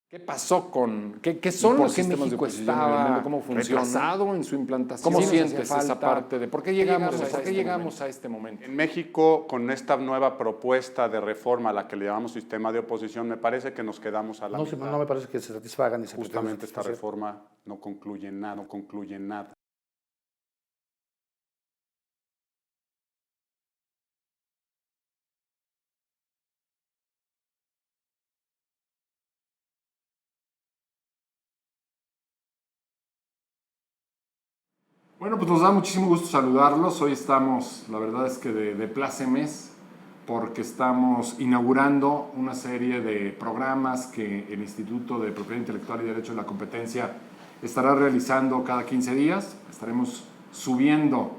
¿Qué pasó con qué son los sistemas de oposición en el mundo? ¿Cómo funcionan? ¿Retrasado en su implantación? ¿Cómo sientes esa parte de por qué llegamos a este momento? En México, con esta nueva propuesta de reforma a la que le llamamos sistema de oposición, me parece que nos quedamos a la mitad. No me parece que se satisfagan. Justamente esta reforma no concluye nada. Bueno, pues nos da muchísimo gusto saludarlos. Hoy estamos, la verdad es que de plácemes, porque estamos inaugurando una serie de programas que el Instituto de Propiedad Intelectual y Derecho de la Competencia estará realizando cada 15 días. Estaremos subiendo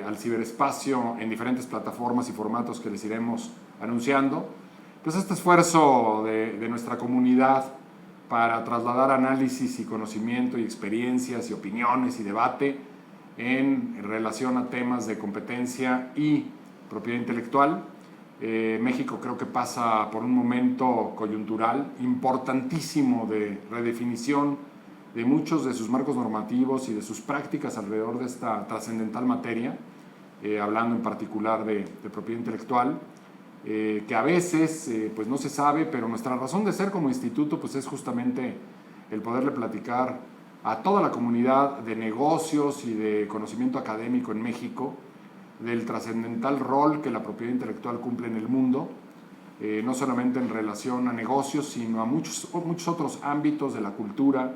al ciberespacio en diferentes plataformas y formatos que les iremos anunciando. Pues este esfuerzo de nuestra comunidad para trasladar análisis y conocimiento y experiencias y opiniones y debate en relación a temas de competencia y propiedad intelectual. México creo que pasa por un momento coyuntural importantísimo de redefinición de muchos de sus marcos normativos y de sus prácticas alrededor de esta trascendental materia, hablando en particular de propiedad intelectual, que a veces pues no se sabe, pero nuestra razón de ser como instituto pues es justamente el poderle platicar a toda la comunidad de negocios y de conocimiento académico en México del trascendental rol que la propiedad intelectual cumple en el mundo, no solamente en relación a negocios, sino a muchos otros ámbitos de la cultura,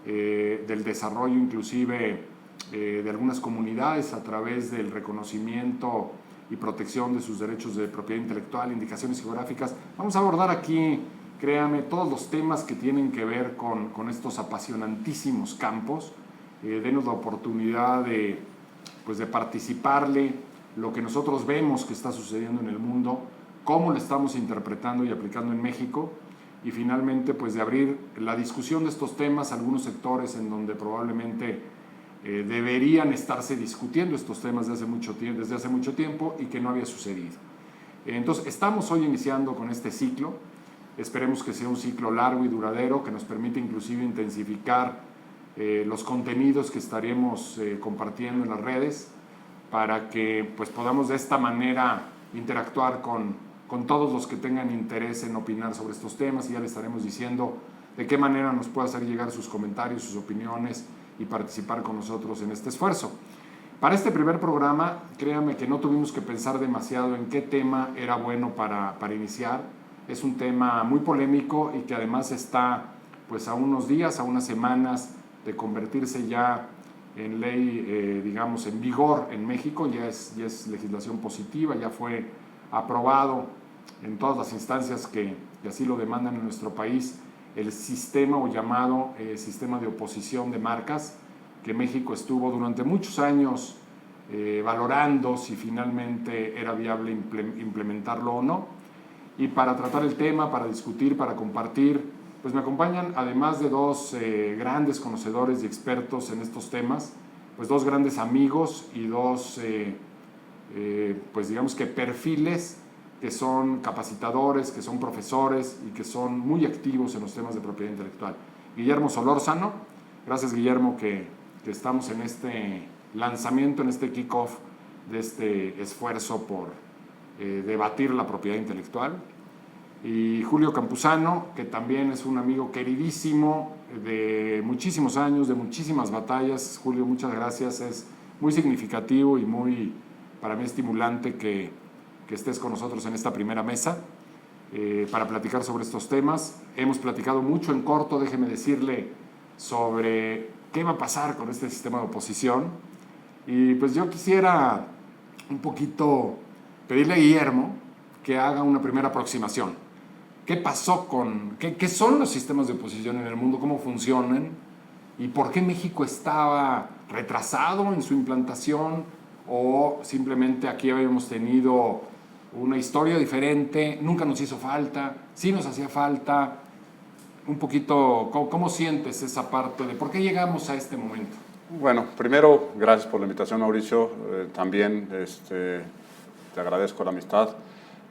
del desarrollo inclusive de algunas comunidades a través del reconocimiento y protección de sus derechos de propiedad intelectual, indicaciones geográficas. Vamos a abordar aquí, créame, todos los temas que tienen que ver con estos apasionantísimos campos. Denos la oportunidad de participarle lo que nosotros vemos que está sucediendo en el mundo, cómo lo estamos interpretando y aplicando en México, y finalmente pues de abrir la discusión de estos temas a algunos sectores en donde probablemente deberían estarse discutiendo estos temas desde hace mucho tiempo y que no había sucedido. Entonces estamos hoy iniciando con este ciclo. Esperemos que sea un ciclo largo y duradero que nos permita inclusive intensificar los contenidos que estaremos compartiendo en las redes para que pues podamos de esta manera interactuar con todos los que tengan interés en opinar sobre estos temas, y ya les estaremos diciendo de qué manera nos puede hacer llegar sus comentarios, sus opiniones y participar con nosotros en este esfuerzo. Para este primer programa, créanme que no tuvimos que pensar demasiado en qué tema era bueno para iniciar. Es un tema muy polémico y que además está pues a unos días, a unas semanas de convertirse ya en ley, digamos, en vigor en México. Ya es legislación positiva, ya fue aprobado en todas las instancias que así lo demandan en nuestro país, el sistema o llamado sistema de oposición de marcas, que México estuvo durante muchos años valorando si finalmente era viable implementarlo o no. Y para tratar el tema, para discutir, para compartir, pues me acompañan, además de dos grandes conocedores y expertos en estos temas, pues dos grandes amigos y dos, pues digamos que perfiles que son capacitadores, que son profesores y que son muy activos en los temas de propiedad intelectual. Guillermo Solórzano, gracias Guillermo que estamos en este lanzamiento, en este kickoff de este esfuerzo por debatir la propiedad intelectual. Y Julio Campuzano, que también es un amigo queridísimo de muchísimos años, de muchísimas batallas. Julio, muchas gracias, es muy significativo y muy, para mí, estimulante que estés con nosotros en esta primera mesa para platicar sobre estos temas. Hemos platicado mucho en corto, déjeme decirle, sobre qué va a pasar con este sistema de oposición, y pues yo quisiera un poquito pedirle a Guillermo que haga una primera aproximación. ¿Qué pasó qué son los sistemas de oposición en el mundo? ¿Cómo funcionan? ¿Y por qué México estaba retrasado en su implantación? ¿O simplemente aquí habíamos tenido una historia diferente? ¿Nunca nos hizo falta? ¿Sí nos hacía falta? Un poquito, ¿cómo sientes esa parte de por qué llegamos a este momento? Bueno, primero, gracias por la invitación, Mauricio. También te agradezco la amistad.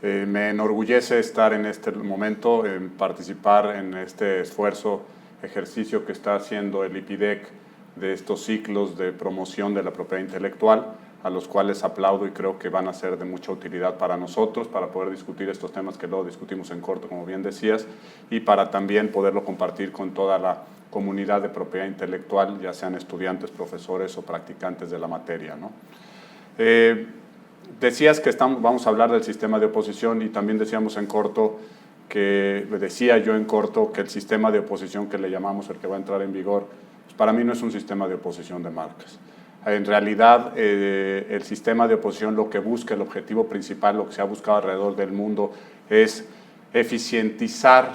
Me enorgullece estar en este momento, en participar en este ejercicio que está haciendo el IPIDEC de estos ciclos de promoción de la propiedad intelectual, a los cuales aplaudo y creo que van a ser de mucha utilidad para nosotros, para poder discutir estos temas que luego discutimos en corto, como bien decías, y para también poderlo compartir con toda la comunidad de propiedad intelectual, ya sean estudiantes, profesores o practicantes de la materia, ¿no? Decías que vamos a hablar del sistema de oposición y también decía yo en corto que el sistema de oposición que le llamamos el que va a entrar en vigor, pues para mí no es un sistema de oposición de marcas. En realidad, el sistema de oposición lo que busca, el objetivo principal, lo que se ha buscado alrededor del mundo es eficientizar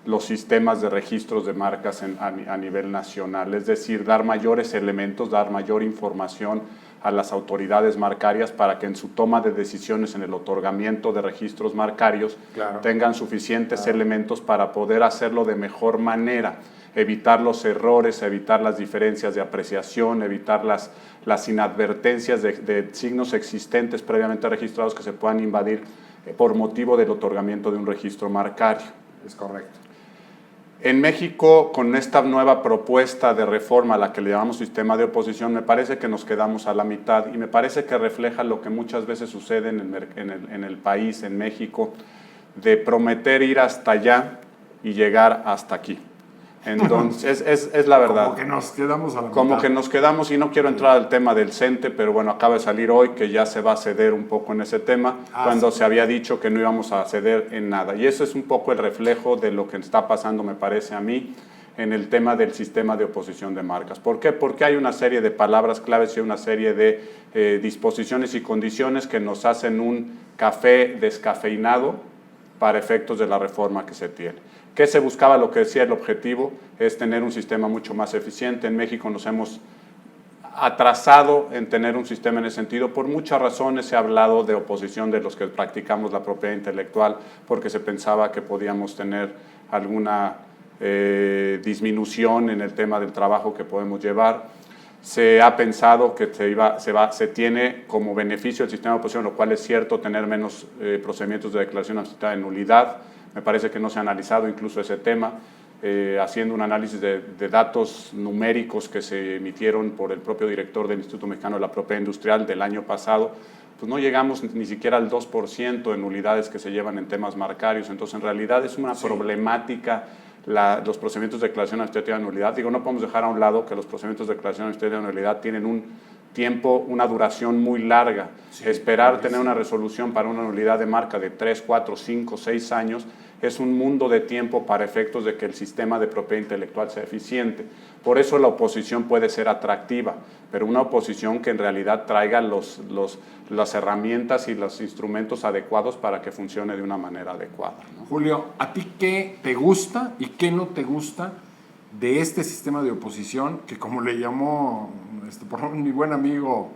los sistemas de registros de marcas a nivel nacional, es decir, dar mayores elementos, dar mayor información a las autoridades marcarias para que en su toma de decisiones en el otorgamiento de registros marcarios tengan suficientes elementos para poder hacerlo de mejor manera, evitar los errores, evitar las diferencias de apreciación, evitar las inadvertencias de signos existentes previamente registrados que se puedan invadir por motivo del otorgamiento de un registro marcario. Es correcto. En México, con esta nueva propuesta de reforma a la que le llamamos sistema de oposición, me parece que nos quedamos a la mitad y me parece que refleja lo que muchas veces sucede en el país, en México, de prometer ir hasta allá y llegar hasta aquí. Entonces, es la verdad. Como que nos quedamos a la mitad. Como que nos quedamos, y no quiero entrar al tema del CENTE, pero bueno, acaba de salir hoy que ya se va a ceder un poco en ese tema, cuando se había dicho que no íbamos a ceder en nada. Y eso es un poco el reflejo de lo que está pasando, me parece a mí, en el tema del sistema de oposición de marcas. ¿Por qué? Porque hay una serie de palabras claves y una serie de disposiciones y condiciones que nos hacen un café descafeinado para efectos de la reforma que se tiene. ¿Qué se buscaba? Lo que decía el objetivo es tener un sistema mucho más eficiente. En México nos hemos atrasado en tener un sistema en ese sentido. Por muchas razones se ha hablado de oposición de los que practicamos la propiedad intelectual, porque se pensaba que podíamos tener alguna disminución en el tema del trabajo que podemos llevar. Se ha pensado que se tiene como beneficio el sistema de oposición, lo cual es cierto, tener menos procedimientos de declaración absoluta de nulidad. Me parece que no se ha analizado incluso ese tema, haciendo un análisis de datos numéricos que se emitieron por el propio director del Instituto Mexicano de la Propiedad Industrial del año pasado, pues no llegamos ni siquiera al 2% de nulidades que se llevan en temas marcarios. Entonces, en realidad es una problemática los procedimientos de declaración administrativa de nulidad. Digo, no podemos dejar a un lado que los procedimientos de declaración administrativa de nulidad tienen un tiempo, una duración muy larga. Esperar tener una resolución para una nulidad de marca de 3, 4, 5, 6 años es un mundo de tiempo para efectos de que el sistema de propiedad intelectual sea eficiente. Por eso la oposición puede ser atractiva, pero una oposición que en realidad traiga las herramientas y los instrumentos adecuados para que funcione de una manera adecuada, ¿no? Julio, ¿a ti qué te gusta y qué no te gusta de este sistema de oposición que, como le llamó por ejemplo, mi buen amigo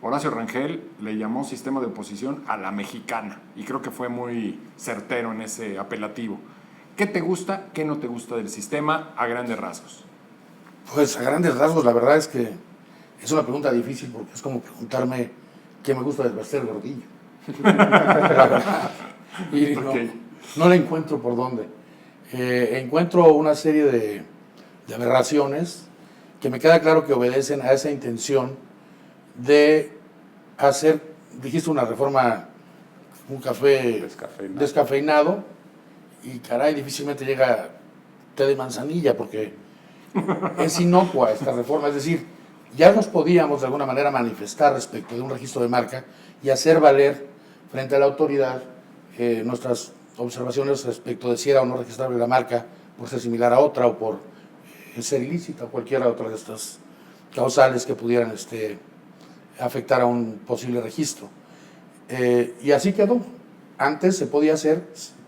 Horacio Rangel, le llamó sistema de oposición a la mexicana, y creo que fue muy certero en ese apelativo? ¿Qué te gusta, qué no te gusta del sistema a grandes rasgos? Pues a grandes rasgos la verdad es que es una pregunta difícil, porque es como preguntarme qué me gusta del Bester Gordillo. Y no le encuentro por dónde. Encuentro una serie de aberraciones que me queda claro que obedecen a esa intención de hacer, dijiste, una reforma, un café descafeinado, y caray, difícilmente llega té de manzanilla, porque es inocua esta reforma. Es decir, ya nos podíamos de alguna manera manifestar respecto de un registro de marca y hacer valer frente a la autoridad nuestras observaciones respecto de si era o no registrable la marca por ser similar a otra o por ser ilícita o cualquiera otra de estas causales que pudieran afectar a un posible registro. Y así quedó. Antes se podía hacer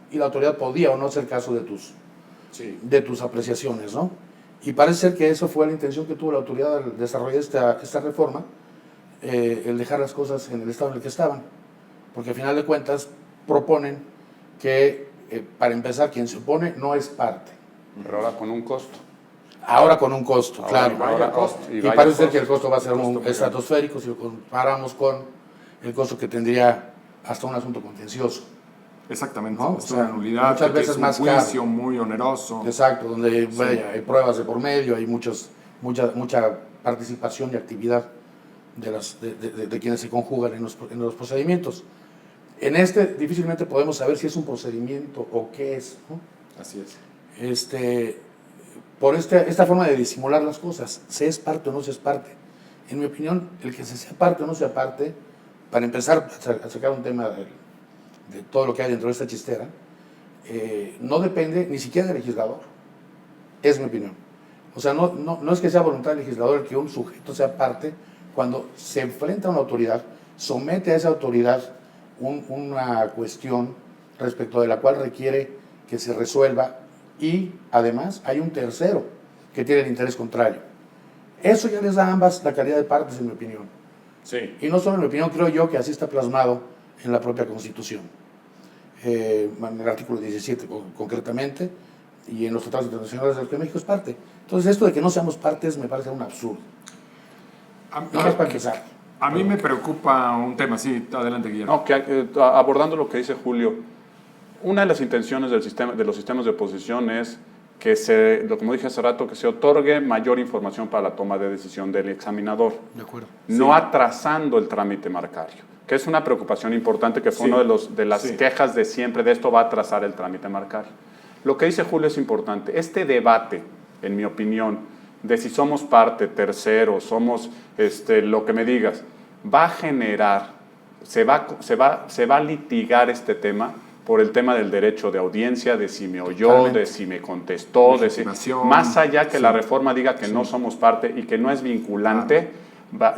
y la autoridad podía o no hacer caso de tus apreciaciones, ¿no? Y parece ser que eso fue la intención que tuvo la autoridad al desarrollar esta reforma, el dejar las cosas en el estado en el que estaban, porque al final de cuentas proponen que, para empezar, quien se opone no es parte. Pero ahora con un costo. Ahora con un costo, claro. Y parece ser que el costo va a ser estratosférico si lo comparamos con el costo que tendría hasta un asunto contencioso. Exactamente. ¿no? Es una nulidad, muchas que veces es un más juicio caro. muy oneroso. Exacto, donde vaya, hay pruebas de por medio, hay mucha participación y actividad de quienes se conjugan en los procedimientos. En este difícilmente podemos saber si es un procedimiento o qué es, ¿no? Así es. Por esta forma de disimular las cosas, se es parte o no se es parte. En mi opinión, el que se sea parte o no sea parte, para empezar a sacar un tema de todo lo que hay dentro de esta chistera, no depende ni siquiera del legislador, es mi opinión. O sea, no es que sea voluntad del legislador el que un sujeto sea parte cuando se enfrenta a una autoridad, somete a esa autoridad una cuestión respecto de la cual requiere que se resuelva y además hay un tercero que tiene el interés contrario. Eso ya les da a ambas la calidad de partes, en mi opinión. Sí. Y no solo en mi opinión, creo yo que así está plasmado en la propia Constitución. En el artículo 17 concretamente, y en los tratados internacionales de los que México es parte. Entonces, esto de que no seamos partes me parece un absurdo. No más para empezar. A mí me preocupa un tema, sí, adelante, Guillermo. No, abordando lo que dice Julio, una de las intenciones de los sistemas de oposición es que como dije hace rato, que se otorgue mayor información para la toma de decisión del examinador. De acuerdo. No atrasando el trámite marcario, que es una preocupación importante, que fue una de las quejas de siempre, de esto va a atrasar el trámite marcario. Lo que dice Julio es importante. Este debate, en mi opinión, de si somos parte, tercero, somos lo que me digas, va a generar, se va a litigar este tema por el tema del derecho de audiencia, de si me oyó, Totalmente. de si me contestó, más allá que la reforma diga que no somos parte y que no es vinculante,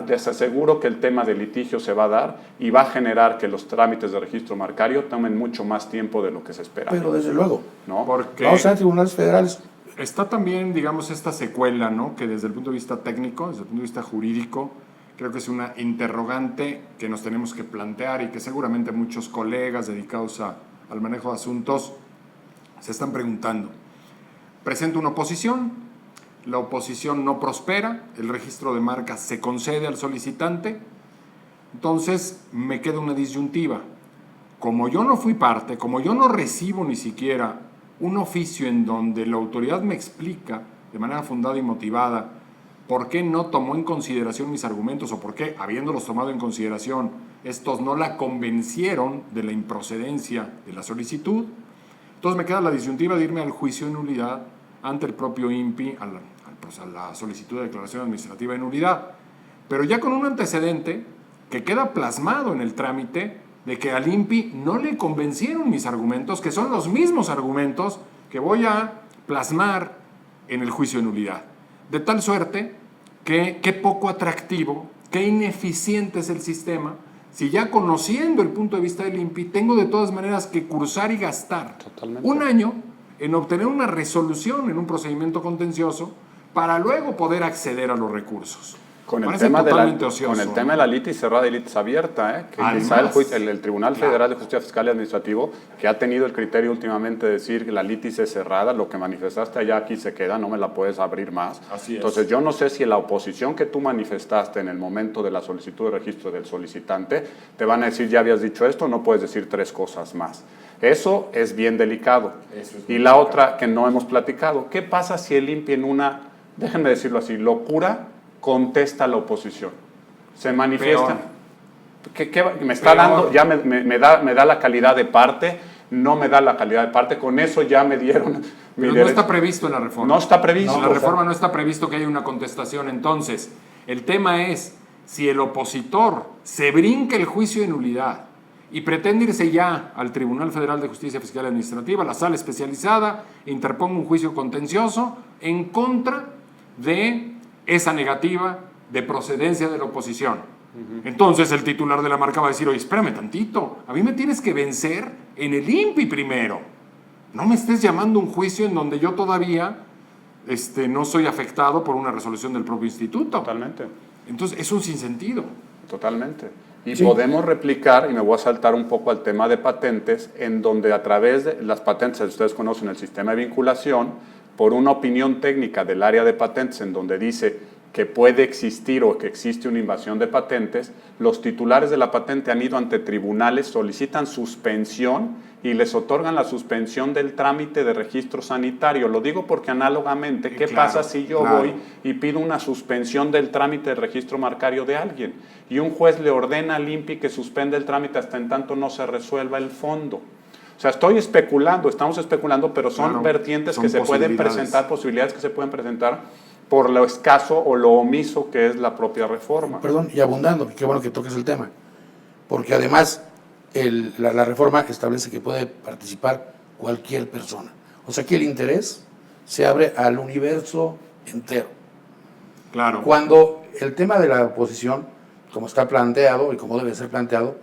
les aseguro que el tema del litigio se va a dar y va a generar que los trámites de registro marcario tomen mucho más tiempo de lo que se espera. Pero desde luego, ¿no? Porque vamos a tribunales federales. está también, digamos, esta secuela, ¿no? Que desde el punto de vista técnico, desde el punto de vista jurídico, creo que es una interrogante que nos tenemos que plantear y que seguramente muchos colegas dedicados al manejo de asuntos se están preguntando. Presento una oposición, la oposición no prospera, el registro de marca se concede al solicitante, entonces me queda una disyuntiva. Como yo no fui parte, como yo no recibo ni siquiera un oficio en donde la autoridad me explica de manera fundada y motivada por qué no tomó en consideración mis argumentos o por qué, habiéndolos tomado en consideración, estos no la convencieron de la improcedencia de la solicitud, entonces me queda la disyuntiva de irme al juicio de nulidad ante el propio INPI, a la solicitud de declaración administrativa de nulidad, pero ya con un antecedente que queda plasmado en el trámite de que al INPI no le convencieron mis argumentos, que son los mismos argumentos que voy a plasmar en el juicio de nulidad. De tal suerte que qué poco atractivo, qué ineficiente es el sistema, si ya conociendo el punto de vista del INPI, tengo de todas maneras que cursar y gastar un año en obtener una resolución en un procedimiento contencioso para luego poder acceder a los recursos. Con el, Parece tema totalmente ocioso, con el tema de la litis cerrada y litis abierta, que Además, quizá el Tribunal Federal de Justicia Fiscal y Administrativo, que ha tenido el criterio últimamente de decir que la litis es cerrada, lo que manifestaste allá aquí se queda, no me la puedes abrir más. Así es. Entonces yo no sé si la oposición que tú manifestaste en el momento de la solicitud de registro del solicitante, te van a decir, ya habías dicho esto, no puedes decir 3 cosas más. Eso es bien delicado. Y la otra que no hemos platicado, ¿qué pasa si el INPI en una, déjenme decirlo así, locura, contesta a la oposición? Se manifiesta. ¿Qué me está dando? Ya me da la calidad de parte, no me da la calidad de parte, con eso ya me dieron mi Pero derecho. no está previsto en la reforma. No está previsto. En la reforma no está previsto que haya una contestación. Entonces, el tema es si el opositor se brinca el juicio de nulidad y pretende irse ya al Tribunal Federal de Justicia Fiscal y Administrativa, la sala especializada, interponga un juicio contencioso en contra de esa negativa de procedencia de la oposición. Entonces el titular de la marca va a decir, oye, espérame tantito, a mí me tienes que vencer en el INPI primero. No me estés llamando a un juicio en donde yo todavía no soy afectado por una resolución del propio instituto. Totalmente. Entonces es un sinsentido. Totalmente. Y Sí. podemos replicar, y me voy a saltar un poco al tema de patentes, en donde a través de las patentes, ustedes conocen el sistema de vinculación, por una opinión técnica del área de patentes en donde dice que puede existir o que existe una invasión de patentes, los titulares de la patente han ido ante tribunales, solicitan suspensión y les otorgan la suspensión del trámite de registro sanitario. Lo digo porque análogamente, ¿qué pasa si yo voy y pido una suspensión del trámite de registro marcario de alguien? Y un juez le ordena al INPI que suspenda el trámite hasta en tanto no se resuelva el fondo. O sea, estamos especulando, pero son vertientes que se pueden presentar, posibilidades que se pueden presentar por lo escaso o lo omiso que es la propia reforma. Perdón, y abundando, qué bueno que toques el tema, porque además la reforma establece que puede participar cualquier persona. O sea que el interés se abre al universo entero. Claro. Cuando el tema de la oposición, como está planteado y como debe ser planteado,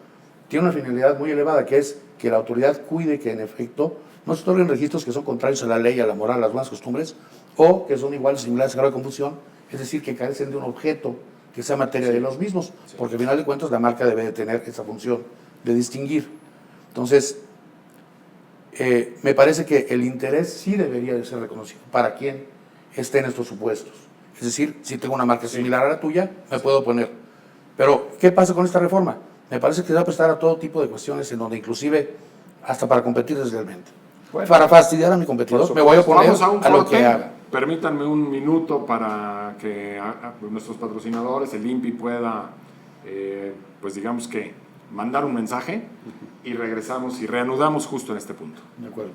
tiene una finalidad muy elevada, que es que la autoridad cuide que en efecto no se otorguen registros que son contrarios a la ley, a la moral, a las buenas costumbres, o que son iguales o similares a grado de confusión, es decir, que carecen de un objeto que sea materia de los mismos, porque al final de cuentas la marca debe de tener esa función de distinguir. Entonces, me parece que el interés sí debería de ser reconocido para quien esté en estos supuestos. Es decir, si tengo una marca similar a la tuya, me puedo poner. Pero, ¿qué pasa con esta reforma? Me parece que se va a prestar a todo tipo de cuestiones en donde inclusive hasta para competir deslealmente. Bueno, para fastidiar a mi competidor, me voy a oponer a lo que haga. Permítanme un minuto para que nuestros patrocinadores, el INPI, pueda, pues digamos que, mandar un mensaje y regresamos y reanudamos justo en este punto. De acuerdo.